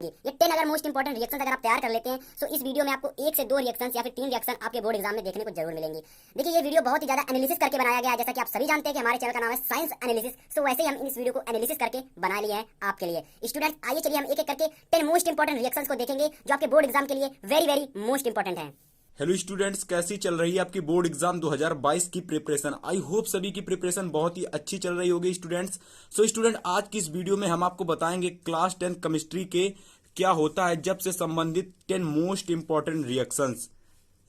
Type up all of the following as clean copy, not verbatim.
ये 10 अगर most important reactions अगर आप तैयार कर लेते हैं तो इस वीडियो में आपको 1 से 2 रिएक्शंस या फिर 3 रिएक्शन आपके बोर्ड एग्जाम में देखने को जरूर मिलेंगी। देखिए ये वीडियो बहुत ही ज्यादा एनालिसिस करके बनाया गया है, जैसा कि आप सभी जानते हैं कि हमारे चैनल का नाम है साइंस एनालिसिस। सो वैसे ही हम इस वीडियो को एनालिसिस करके बना लिए हैं आपके लिए। स्टूडेंट्स आइए चलिए हम एक एक करके 10 मोस्ट इंपॉर्टेंट रिएक्शंस को देखेंगे जो आपके बोर्ड एग्जाम के लिए वेरी वेरी मोस्ट इंपॉर्टेंट है। हेलो स्टूडेंट्स, कैसी चल रही है आपकी बोर्ड एग्जाम 2022 की प्रिपरेशन। आई होप सभी की प्रिपरेशन बहुत ही अच्छी चल रही होगी स्टूडेंट्स। सो स्टूडेंट, आज की इस वीडियो में हम आपको बताएंगे क्लास 10 केमिस्ट्री के क्या होता है जब से संबंधित 10 मोस्ट इंपॉर्टेंट रिएक्शंस,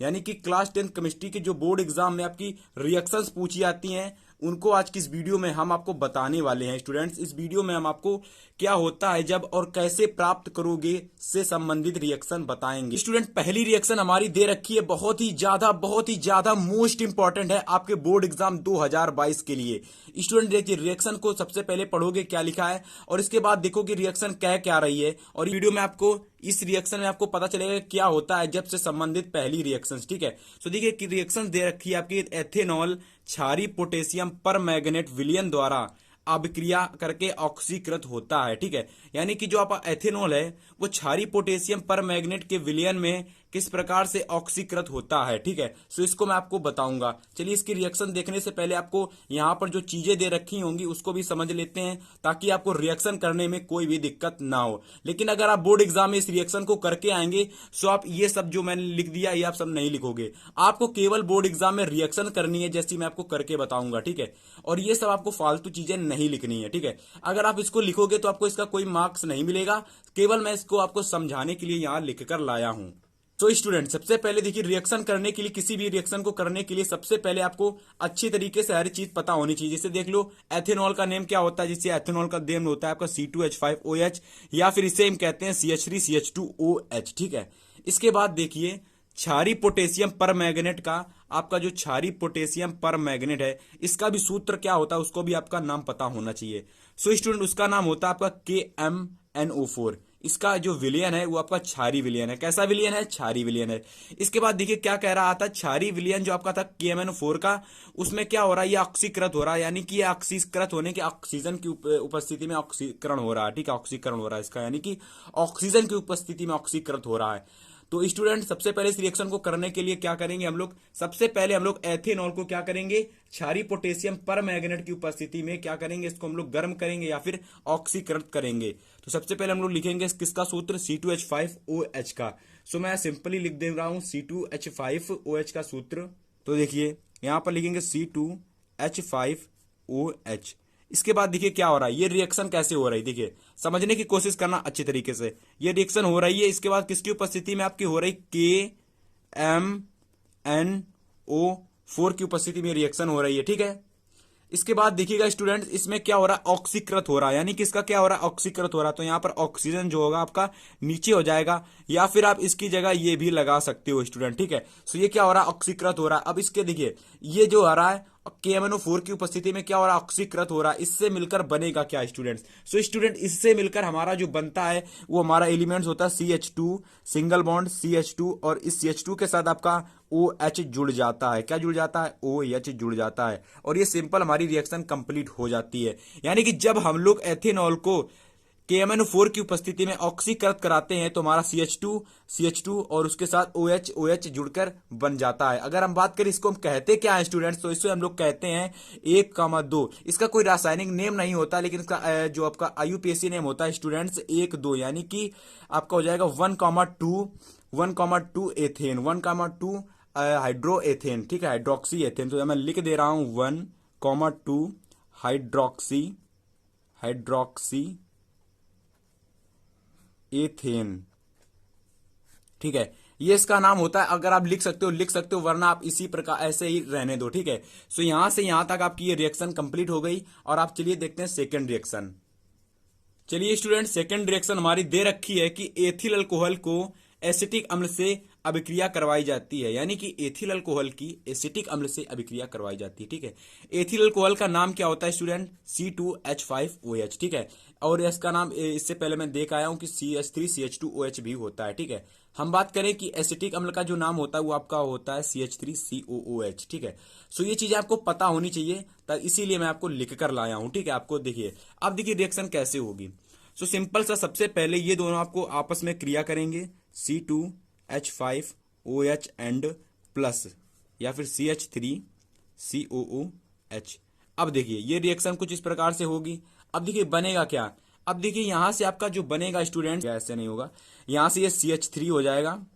यानी कि क्लास 10 केमिस्ट्री के जो बोर्ड एग्जाम में आपकी रिएक्शंस पूछी जाती हैं उनको आज की इस वीडियो में हम आपको बताने वाले हैं स्टूडेंट्स। इस वीडियो में हम आपको क्या होता है जब और कैसे प्राप्त करोगे से संबंधित रिएक्शन बताएंगे। स्टूडेंट, पहली रिएक्शन हमारी दे रखी है, बहुत ही ज्यादा मोस्ट इंपॉर्टेंट है आपके बोर्ड एग्जाम 2022 के लिए। स्टूडेंट देखिए, रिएक्शन को सबसे पहले पढ़ोगे क्या लिखा है और इसके बाद देखोगे रिएक्शन कह क्या रही है, और वीडियो में आपको इस रिएक्शन में आपको पता चलेगा क्या होता है जब से संबंधित पहली रिएक्शन। ठीक है, तो देखिए कि रिएक्शन दे रखी है आपकी, एथेनॉल क्षारीय पोटेशियम परमैंगनेट विलयन द्वारा अभिक्रिया करके ऑक्सीकृत होता है। ठीक है, यानी कि जो आप एथेनॉल है वो क्षारीय पोटेशियम परमैंगनेट के विलयन में किस प्रकार से ऑक्सीकृत होता है। ठीक है, सो इसको मैं आपको बताऊंगा। चलिए, इसकी रिएक्शन देखने से पहले आपको यहाँ पर जो चीजें दे रखी होंगी उसको भी समझ लेते हैं ताकि आपको रिएक्शन करने में कोई भी दिक्कत ना हो। लेकिन अगर आप बोर्ड एग्जाम में इस रिएक्शन को करके आएंगे सो आप ये सब जो मैंने लिख दिया ये आप सब नहीं लिखोगे। आपको केवल बोर्ड एग्जाम में रिएक्शन करनी है जैसी मैं आपको करके बताऊंगा। ठीक है, और ये सब आपको फालतू चीजें नहीं लिखनी है। ठीक है, अगर आप इसको लिखोगे तो आपको इसका कोई मार्क्स नहीं मिलेगा, केवल मैं इसको आपको समझाने के लिए यहाँ लिख कर लाया हूं। तो स्टूडेंट, सबसे पहले देखिए, रिएक्शन करने के लिए, किसी भी रिएक्शन को करने के लिए सबसे पहले आपको अच्छी तरीके से हर चीज पता होनी चाहिए। जैसे देख लो, एथेनॉल का नेम क्या होता है, जिससे एथेनॉल का नेम होता है आपका C2H5OH, या फिर इसे हम कहते हैं CH3CH2OH। ठीक है, इसके बाद देखिए क्षारीय पोटेशियम परमैंगनेट का, आपका जो क्षारीय पोटेशियम परमैंगनेट है इसका भी सूत्र क्या होता है उसको भी आपका नाम पता होना चाहिए। सो स्टूडेंट, उसका नाम होता है आपका KMnO4। इसका जो विलयन है वो आपका क्षारीय विलयन है। कैसा विलयन है? क्षारीय विलयन है। इसके बाद देखिए क्या कह रहा था, क्षारीय विलयन जो आपका था KMnO4 का, उसमें क्या हो रहा है, ये ऑक्सीकृत हो रहा है, यानी कि ये ऑक्सीकृत होने के ऑक्सीजन की उपस्थिति में ऑक्सीकरण हो रहा है। ठीक है, ऑक्सीकरण हो रहा है इसका, यानी कि ऑक्सीजन की उपस्थिति में ऑक्सीकृत हो रहा है। तो स्टूडेंट, सबसे पहले इस रिएक्शन को करने के लिए क्या करेंगे हम लोग, सबसे पहले हम लोग एथेनॉल को क्या करेंगे, क्षारीय पोटेशियम परमैंगनेट की उपस्थिति में क्या करेंगे, इसको हम लोग गर्म करेंगे या फिर ऑक्सीकृत करेंगे। तो सबसे पहले हम लोग लिखेंगे किसका सूत्र, C2H5OH का। सो मैं सिंपली लिख दे रहा हूं C2H5OH का सूत्र। तो देखिए यहां पर लिखेंगे C2H5OH। इसके बाद देखिए क्या हो रहा है, ये रिएक्शन कैसे हो रही है, देखिए समझने की कोशिश करना अच्छी तरीके से। ये रिएक्शन हो रही है, इसके बाद किसकी उपस्थिति में आपकी हो रही, KMnO4 की उपस्थिति में रिएक्शन हो रही है। ठीक है, इसके बाद देखिएगा स्टूडेंट्स, इसमें क्या हो रहा है, ऑक्सीकृत हो रहा है, यानी कि इसका क्या हो रहा है, ऑक्सीकृत हो रहा है। तो यहां पर ऑक्सीजन जो होगा आपका नीचे हो जाएगा, या फिर आप इसकी जगह ये भी लगा सकते हो स्टूडेंट। ठीक है, सो ये क्या हो रहा है, ऑक्सीकृत हो रहा है। अब इसके देखिए ये जो आ रहा है KMnO4 की उपस्थिति में क्या हो रहा है, ऑक्सीकृत हो रहा है। इससे मिलकर बनेगा क्या स्टूडेंट्स, सो स्टूडेंट इससे मिलकर हमारा जो बनता है वो हमारा एलिमेंट्स होता है CH2 सिंगल बॉन्ड CH2, और इस CH2 के साथ आपका OH जुड़ जाता है। क्या जुड़ जाता है, OH जुड़ जाता है, और ये सिंपल हमारी रिएक्शन कंप्लीट हो जाती है। यानी कि जब हम लोग एथेनॉल को KMnO4 की उपस्थिति में ऑक्सीकृत कराते हैं तो हमारा CH2 और उसके साथ OH जुड़कर बन जाता है। अगर हम बात करें इसको हम कहते क्या है स्टूडेंट्स, तो इसको हम लोग कहते हैं 1,2। इसका कोई रासायनिक नेम नहीं होता, लेकिन इसका जो आपका IUPAC नेम होता है स्टूडेंट्स 1,2, यानी कि आपका हो जाएगा 1,2 एथेन, 1,2 हाइड्रोएथेन। ठीक है, हाइड्रोक्सी एथेन। तो मैं लिख दे रहा हूं 1,2 हाइड्रोक्सी एथेन। ठीक है, ये इसका नाम होता है। अगर आप लिख सकते हो, वरना आप इसी प्रकार ऐसे ही रहने दो। ठीक है, सो यहां से यहां तक आपकी ये रिएक्शन कंप्लीट हो गई, और आप चलिए देखते हैं सेकंड रिएक्शन। चलिए स्टूडेंट, सेकंड रिएक्शन हमारी दे रखी है कि एथिल अल्कोहल को एसिटिक अम्ल से अभिक्रिया करवाई जाती है, यानी कि एथिल अल्कोहल की एसिटिक अम्ल से अभिक्रिया करवाई जाती है। ठीक है, एथिल अल्कोहल का नाम क्या होता है स्टूडेंट, C2H5OH। ठीक है, और इसका नाम इससे पहले मैं देख आया हूं कि CH3CH2OH भी होता है। ठीक है, हम बात करें कि एसिटिक अम्ल का जो नाम होता है वो आपका होता है CH3COOH। ठीक है, सो ये चीजें आपको पता होनी चाहिए, इसीलिए मैं आपको लिख कर लाया हूं। ठीक है, आपको देखिए, अब देखिए रिएक्शन कैसे होगी। सो सिंपल सा सबसे पहले ये दोनों आपको आपस में क्रिया करेंगे, C2H5OH एंड प्लस या फिर CH3COOH। अब देखिए ये रिएक्शन कुछ इस प्रकार से होगी। अब देखिए बनेगा क्या, अब देखिए यहां से आपका जो बनेगा स्टूडेंट, ऐसे नहीं होगा, यहां से ये CH3 हो जाएगा,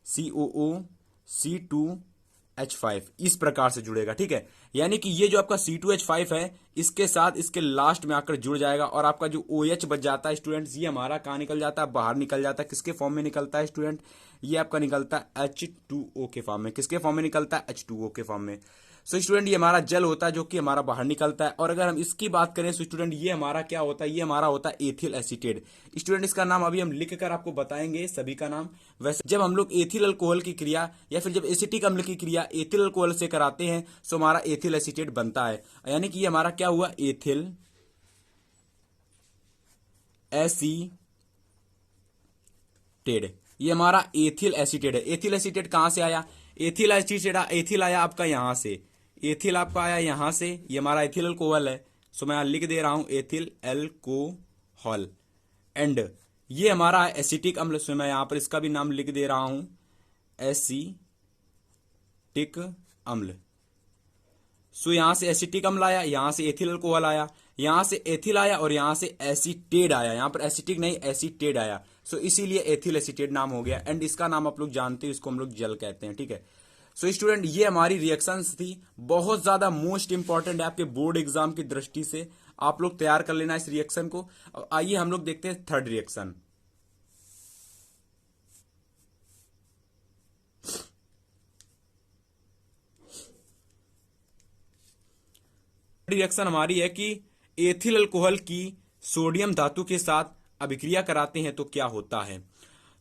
COO C2H5 इस प्रकार से जुड़ेगा, ठीक है। यानी कि ये जो आपका C2H5 है इसके साथ इसके लास्ट में आकर जुड़ जाएगा और आपका जो OH बच जाता है स्टूडेंट्स, ये हमारा कहाँ निकल जाता है, बाहर निकल जाता है। किसके फॉर्म में निकलता है स्टूडेंट, ये आपका निकलता है H2O के फॉर्म में। किसके फॉर्म में निकलता है, H2O के फॉर्म में। सो स्टूडेंट ये हमारा जल होता है जो कि हमारा बाहर निकलता है। और अगर हम इसकी बात करें तो स्टूडेंट ये हमारा क्या होता है, ये हमारा होता है एथिल एसीटेट। स्टूडेंट इसका नाम अभी हम लिख कर आपको बताएंगे सभी का नाम। वैसे जब हम लोग एथिल अल्कोहल की क्रिया या फिर जब एसिटिक अम्ल की क्रिया एथिल अल्कोहल से कराते हैं तो हमारा एथिल एसीटेट बनता है। यानी कि ये हमारा क्या हुआ, एथिल एसीटेट, ये हमारा एथिल एसीटेट है। एथिल एसीटेट कहां से आया, एथिल एसीटेट, एथिल आया आपका यहां से, एथिल आपका आया यहां से, ये हमारा एथिल अल्कोहल है। सो मैं यहां लिख दे रहा हूं एथिल अल्कोहल एंड ये हमारा एसिटिक अम्ल। सो मैं यहां पर इसका भी नाम लिख दे रहा हूं एसिटिक अम्ल। सो यहां से एसिटिक अम्ल आया, यहां से एथिल अल्कोहल आया, यहां से एथिल आया और यहां से एसीटेट आया। यहां पर एसिटिक नहीं एसीटेट आया, सो इसीलिए एथिल एसीटेट नाम हो गया। एंड इसका नाम आप लोग जानते हो, इसको हम लोग जल कहते हैं, ठीक है। सो स्टूडेंट ये हमारी रिएक्शंस थी, बहुत ज्यादा मोस्ट इंपॉर्टेंट है आपके बोर्ड एग्जाम की दृष्टि से। आप लोग तैयार कर लेना इस रिएक्शन को। आइए हम लोग देखते हैं थर्ड रिएक्शन। रिएक्शन हमारी है कि एथिल अल्कोहल की सोडियम धातु के साथ अभिक्रिया कराते हैं तो क्या होता है।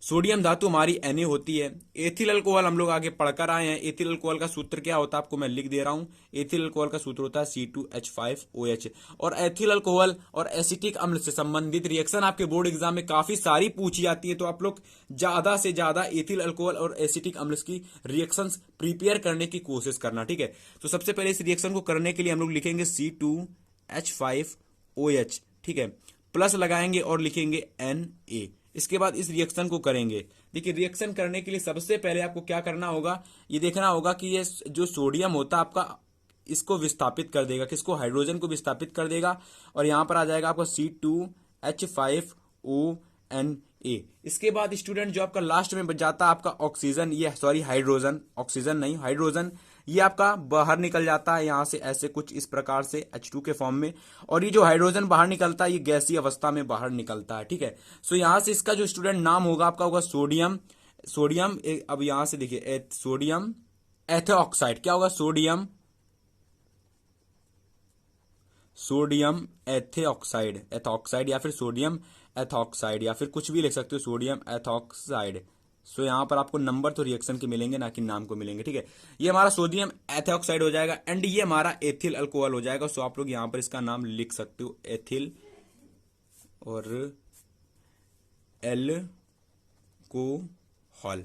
सोडियम धातु हमारी Na होती है। एथिल अल्कोहल हम लोग आगे पढ़कर आए हैं। एथिल अल्कोहल का सूत्र क्या होता है आपको मैं लिख दे रहा हूं। एथिल अल्कोहल का सूत्र होता है C2H5OH। और एथिल अल्कोहल और एसिटिक अम्ल से संबंधित रिएक्शन आपके बोर्ड एग्जाम में काफी सारी पूछी जाती है, तो आप लोग ज्यादा से ज्यादा एथिल अल्कोहल और एसिटिक अम्ल की रिएक्शंस प्रिपेयर करने की कोशिश करना, ठीक है। तो सबसे पहले इस रिएक्शन को करने के लिए हम लोग लिखेंगे C2H5OH, ठीक है, प्लस लगाएंगे और लिखेंगे Na। इसके बाद इस रिएक्शन को करेंगे। देखिए रिएक्शन करने के लिए सबसे पहले आपको क्या करना होगा, ये देखना होगा कि ये जो सोडियम होता है आपका इसको विस्थापित कर देगा, किसको, हाइड्रोजन को विस्थापित कर देगा और यहां पर आ जाएगा आपका C2H5ONA। इसके बाद स्टूडेंट जो आपका लास्ट में बच जाता है आपका ऑक्सीजन, ये सॉरी हाइड्रोजन, ऑक्सीजन नहीं हाइड्रोजन, ये आपका बाहर निकल जाता है यहां से ऐसे कुछ इस प्रकार से H2 के फॉर्म में। और ये जो हाइड्रोजन बाहर निकलता है ये गैसीय अवस्था में बाहर निकलता है, ठीक है। सो यहां से इसका जो स्टूडेंट नाम होगा आपका होगा सोडियम। सोडियम अब यहां से देखिए सोडियम एथोक्साइड, क्या होगा, सोडियम एथोक्साइड, एथोक्साइड या फिर सोडियम एथोक्साइड या फिर कुछ भी लिख सकते हो, सोडियम एथोक्साइड। सो यहां पर आपको नंबर तो रिएक्शन के मिलेंगे ना कि नाम को मिलेंगे, ठीक है। ये हमारा सोडियम एथोक्साइड हो जाएगा एंड ये हमारा एथिल अल्कोहल हो जाएगा। सो आप लोग यहां पर इसका नाम लिख सकते हो एथिल और एल्कोहल,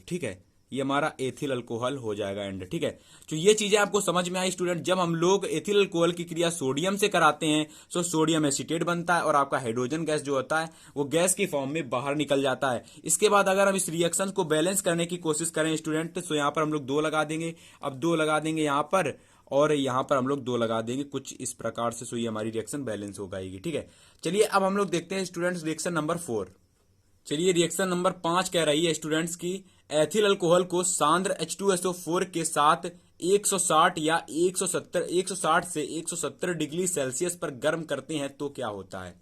ठीक है। ये हमारा एथिल अल्कोहल हो जाएगा एंड, ठीक है। तो ये चीजें आपको समझ में आई स्टूडेंट। जब हम लोग एथिल अल्कोहल की क्रिया सोडियम से कराते हैं तो सोडियम एसीटेट बनता है और आपका हाइड्रोजन गैस जो होता है वो गैस की फॉर्म में बाहर निकल जाता है। इसके बाद अगर हम इस रिएक्शन को बैलेंस करने की कोशिश करें स्टूडेंट तो यहाँ पर हम लोग 2 लगा देंगे। अब 2 लगा देंगे यहाँ पर और यहाँ पर हम लोग 2 लगा देंगे कुछ इस प्रकार से। सो ये हमारी रिएक्शन बैलेंस हो जाएगी, ठीक है। चलिए अब हम लोग देखते हैं स्टूडेंट्स रिएक्शन नंबर 4। चलिए रिएक्शन नंबर 5 कह रही है स्टूडेंट्स की एथिल अल्कोहल को सांद्र H2SO4 के साथ 160 या 160 से 170 डिग्री सेल्सियस पर गर्म करते हैं तो क्या होता है।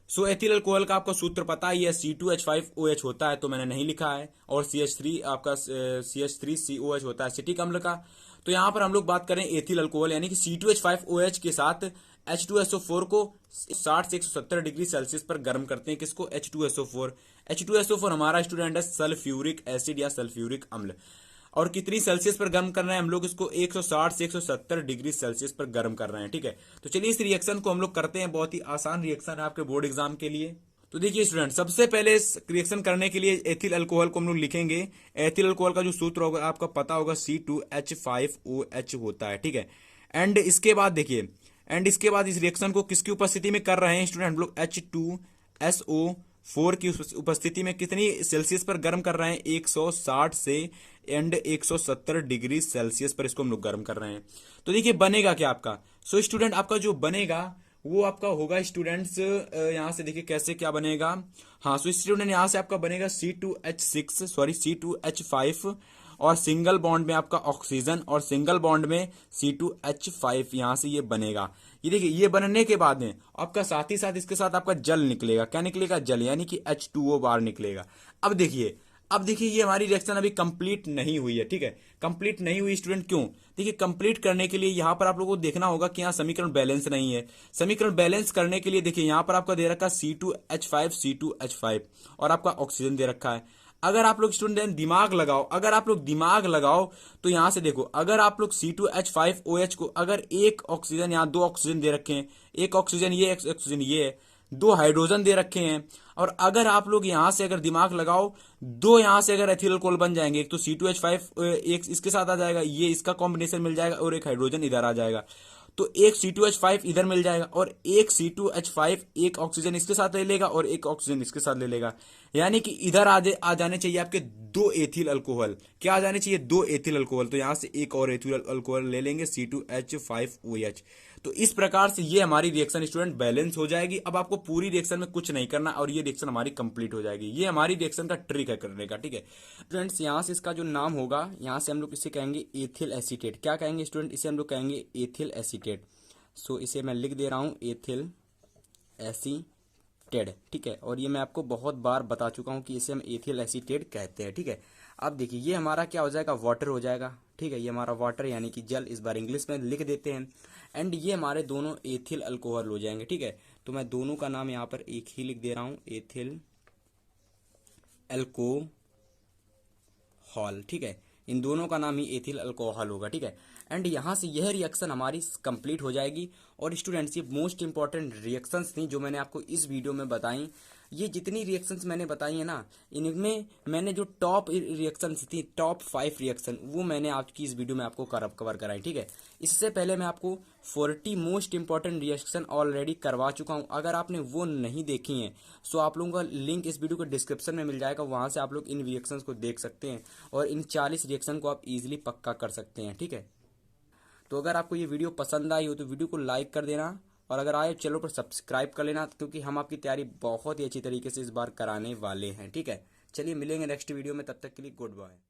सो एथिल अल्कोहल का आपको सूत्र पता ही है, C2H5OH होता है तो मैंने नहीं लिखा है, और CH3 आपका CH3COH होता है एसिटिक अम्ल का। तो यहां पर हम लोग बात करें एथिल अल्कोहल यानी कि C2H5OH के साथ H2SO4 को 60 से 170 डिग्री सेल्सियस पर गर्म करते हैं। किसको, H2SO4। H2SO4 हमारा स्टूडेंट है सल्फ्यूरिक एसिड या सल्फ्यूरिक अम्ल। और कितनी सेल्सियस पर गर्म कर रहे हैं हम लोग इसको, 160 से 170 डिग्री सेल्सियस पर गर्म कर रहे हैं, ठीक है। तो चलिए इस रिएक्शन को हम लोग करते हैं। बहुत ही आसान रिएक्शन है आपके बोर्ड एग्जाम के लिए। तो देखिए स्टूडेंट सबसे पहले इस रिएक्शन करने के लिए एथिल अल्कोहल को हम लोग लिखेंगे। एथिल अल्कोहल का जो सूत्र होगा आपका पता होगा C2H5OH होता है, ठीक है। एंड इसके बाद देखिए, एंड इसके बाद इस रिएक्शन को किसकी उपस्थिति में कर रहे हैं स्टूडेंट, हम लोग SO4 की उपस्थिति में कितनी सेल्सियस पर गर्म कर रहे हैं? 160 से एंड 170 डिग्री सेल्सियस पर इसको हम लोग गर्म कर रहे हैं। तो देखिए बनेगा क्या आपका। सो स्टूडेंट आपका जो बनेगा वो आपका होगा स्टूडेंट्स, यहाँ से देखिए कैसे क्या बनेगा। हाँ, सो स्टूडेंट यहाँ से आपका बनेगा C2H5 और सिंगल बॉन्ड में आपका ऑक्सीजन और सिंगल बॉन्ड में C2H5, यहाँ से ये बनेगा। ये देखिए ये बनने के बाद में आपका साथ ही साथ इसके साथ आपका जल निकलेगा। क्या निकलेगा? जल, यानी कि H2O बाहर निकलेगा। अब देखिए ये हमारी रिएक्शन अभी कंप्लीट नहीं हुई है, ठीक है। कंप्लीट नहीं हुई स्टूडेंट, क्यों? देखिए कंप्लीट करने के लिए यहाँ पर आप लोगों को देखना होगा कि यहाँ समीकरण बैलेंस नहीं है। समीकरण बैलेंस करने के लिए देखिए यहाँ पर आपका दे रखा है C2H5 और आपका ऑक्सीजन दे रखा है। अगर आप लोग स्टूडेंट दिमाग लगाओ तो यहां से देखो, अगर आप लोग C2H5OH को अगर एक ऑक्सीजन, यहाँ दो ऑक्सीजन दे रखे हैं, एक ऑक्सीजन ये, एक ऑक्सीजन ये है, दो हाइड्रोजन दे रखे हैं, और अगर आप लोग यहां से अगर दिमाग लगाओ, दो यहां से अगर एथिल अल्कोहल बन जाएंगे, एक तो C2H5 एक इसके साथ आ जाएगा, ये इसका कॉम्बिनेशन मिल जाएगा, और एक हाइड्रोजन इधर आ जाएगा, तो एक C2H5 इधर मिल जाएगा, और एक C2H5 एक ऑक्सीजन इसके साथ ले लेगा और एक ऑक्सीजन इसके साथ ले लेगा। यानी कि इधर आ जाने चाहिए आपके दो एथिल अल्कोहल। क्या आ जाने चाहिए? दो एथिल अल्कोहल। तो यहां से एक और एथिल अल्कोहल ले लेंगे C2H5OH। तो इस प्रकार से ये हमारी रिएक्शन स्टूडेंट बैलेंस हो जाएगी। अब आपको पूरी रिएक्शन में कुछ नहीं करना और ये रिएक्शन हमारी कंप्लीट हो जाएगी। ये हमारी रिएक्शन का ट्रिक है करने का, ठीक है स्टूडेंट्स। यहाँ से इसका जो नाम होगा, यहाँ से हम लोग इसे कहेंगे एथिल एसीटेट। क्या कहेंगे स्टूडेंट? इसे हम लोग कहेंगे एथिल एसीटेट। सो इसे मैं लिख दे रहा हूँ एथिल एसीटेट, ठीक है। और ये मैं आपको बहुत बार बता चुका हूँ कि इसे हम एथिल एसीटेट कहते हैं, ठीक है। अब देखिए ये हमारा क्या हो जाएगा? वाटर हो जाएगा, ठीक है। ये हमारा वाटर यानी कि जल, इस बार इंग्लिश में लिख देते हैं। एंड ये हमारे दोनों एथिल अल्कोहल हो जाएंगे, ठीक है। तो मैं दोनों का नाम यहाँ पर एक ही लिख दे रहा हूँ, एथिल अल्कोहल, ठीक है। इन दोनों का नाम ही एथिल अल्कोहल होगा, ठीक है। एंड यहाँ से यह रिएक्शन हमारी कंप्लीट हो जाएगी। और स्टूडेंट्स ये मोस्ट इंपॉर्टेंट रिएक्शंस थी जो मैंने आपको इस वीडियो में बताई। ये जितनी रिएक्शंस मैंने बताई है ना, इनमें मैंने जो टॉप रिएक्शंस थी, टॉप 5 रिएक्शन, वो मैंने आज की इस वीडियो में आपको कवर कराई, ठीक है। इससे पहले मैं आपको 40 मोस्ट इंपॉर्टेंट रिएक्शन ऑलरेडी करवा चुका हूँ। अगर आपने वो नहीं देखी हैं सो आप लोगों का लिंक इस वीडियो को डिस्क्रिप्शन में मिल जाएगा, वहाँ से आप लोग इन रिएक्शंस को देख सकते हैं और इन 40 रिएक्शन को आप इजीली पक्का कर सकते हैं, ठीक है। तो अगर आपको ये वीडियो पसंद आई हो तो वीडियो को लाइक कर देना, और अगर आए चैनल पर सब्सक्राइब कर लेना, क्योंकि हम आपकी तैयारी बहुत ही अच्छी तरीके से इस बार कराने वाले हैं, ठीक है। चलिए मिलेंगे नेक्स्ट वीडियो में, तब तक के लिए गुड बाय।